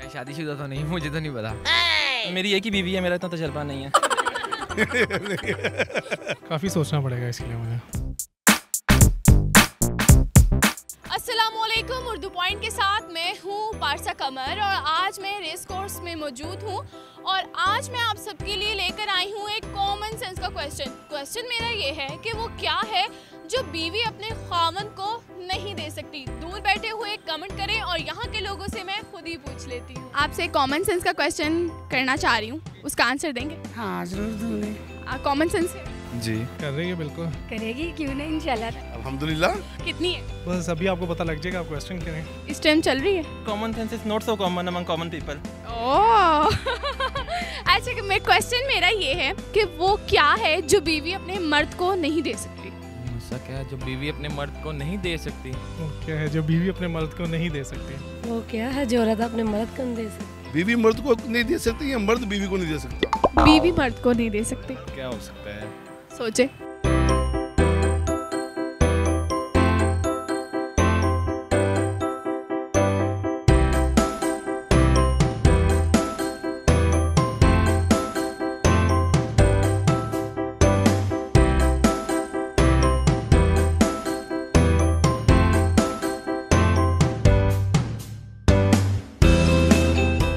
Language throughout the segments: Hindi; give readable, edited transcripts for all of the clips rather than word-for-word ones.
मैं शादीशुदा तो नहीं, मुझे तो नहीं पता। मेरी एक ही बीवी है, मेरा इतना तजर्बा नहीं है। काफ़ी सोचना पड़ेगा इसके लिए मुझे। अस्सलामुअलैकुम, उर्दू पॉइंट के साथ मैं हूँ पारसा कमर और आज मैं रेस कोर्स में मौजूद हूँ और आज मैं आप सबके लिए लेकर आई हूँ एक कॉमन सेंस का क्वेश्चन मेरा ये है कि वो क्या है जो बीवी अपने खामन को नहीं दे सकती। दूर बैठे हुए कमेंट करें और यहाँ के लोगों से मैं खुद ही पूछ लेती हूँ। आपसे कॉमन सेंस का क्वेश्चन करना चाह रही हूँ, उसका आंसर देंगे? हाँ जरूर दूंगी। कॉमन सेंस जी कर रही है बिल्कुल। करेगी क्यों नहीं, इंशाल्लाह। अल्हम्दुलिल्लाह। कितनी है? बस अभी आपको पता लग जाएगा, आप क्वेश्चन करें। इस टाइम चल रही है। Common sense is not so common among common people. Oh अच्छा, मैं क्वेश्चन मेरा ये है कि वो क्या है जो बीवी अपने मर्द को नहीं दे सकती? ऐसा क्या है जो बीवी अपने मर्द को नहीं दे सकती? वो क्या है जो बीवी अपने मर्द को नहीं दे सकती? वो क्या है जो औरत अपने मर्द को नहीं दे सकती? बीवी मर्द को नहीं दे सकती या मर्द बीवी को नहीं दे सकता? बीवी मर्द को नहीं दे सकती। क्या हो सकता है? सोचे।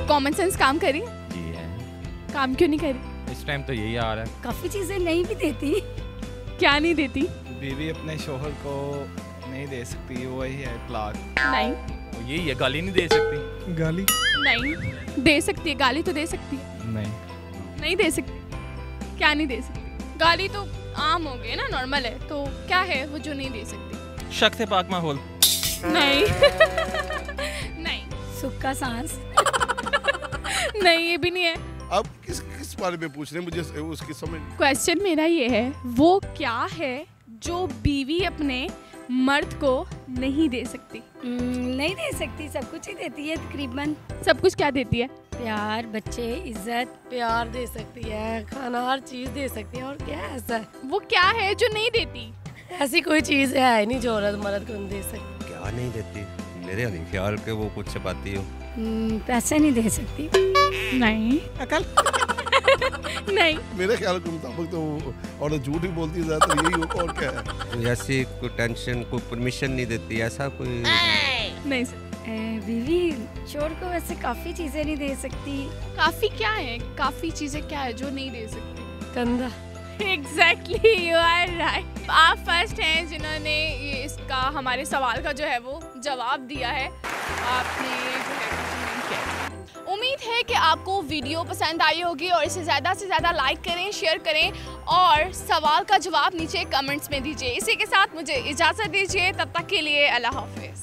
कॉमन सेंस काम करी? जी है। काम क्यों नहीं करी? इस टाइम तो यही आ रहा है। काफी चीजें नहीं भी देती। क्या नहीं देती? बीवी अपने शोहर को नहीं दे सकती, वही है तलाक। नहीं तो यही है, गाली नहीं दे सकती। गाली नहीं दे सकती है, गाली तो दे सकती है। नहीं दे सकती। क्या नहीं दे सकती? गाली तो आम हो गए ना, नॉर्मल है। तो क्या है वो जो नहीं दे सकती? शक से पाक माहौल। नहीं नहीं सुख का सांस। नहीं, ये भी नहीं है। आप किस बारे में पूछ रहे हैं, मुझे उसकी समझ। क्वेश्चन मेरा ये है, वो क्या है जो बीवी अपने मर्द को नहीं दे सकती? नहीं दे सकती, सब कुछ ही देती है तकरीबन। सब कुछ क्या देती है? प्यार, बच्चे, इज्जत। प्यार दे सकती है, खाना, हर चीज दे सकती है। और क्या है ऐसा? वो क्या है जो नहीं देती? ऐसी कोई चीज है नहीं जो औरत मर्द को नहीं दे सकती। क्या नहीं देती? मेरे नहीं ख्याल के वो कुछ छपाती हो। पैसे नहीं दे सकती। नहीं अकल। नहीं मेरे ख्याल के मुताबिक तो और झूठ ही बोलती है ज्यादा, यही होगा और क्या है। कोई ऐसी कोई टेंशन, कोई परमिशन नहीं देती, ऐसा कोई? नहीं सर। बीवी शोहर को वैसे काफी चीजें नहीं दे सकती। काफी क्या है? काफी चीजें क्या है जो नहीं दे सकती? कंधा। Exactly, you are right. आप फर्स्ट हैं जिन्होंने ये इसका हमारे सवाल का जो है वो जवाब दिया है। आपने जो है कमेंट किया। उम्मीद है कि आपको वीडियो पसंद आई होगी और इसे ज़्यादा से ज़्यादा लाइक करें, शेयर करें और सवाल का जवाब नीचे कमेंट्स में दीजिए। इसी के साथ मुझे इजाज़त दीजिए, तब तक के लिए अल्लाह हाफिज़।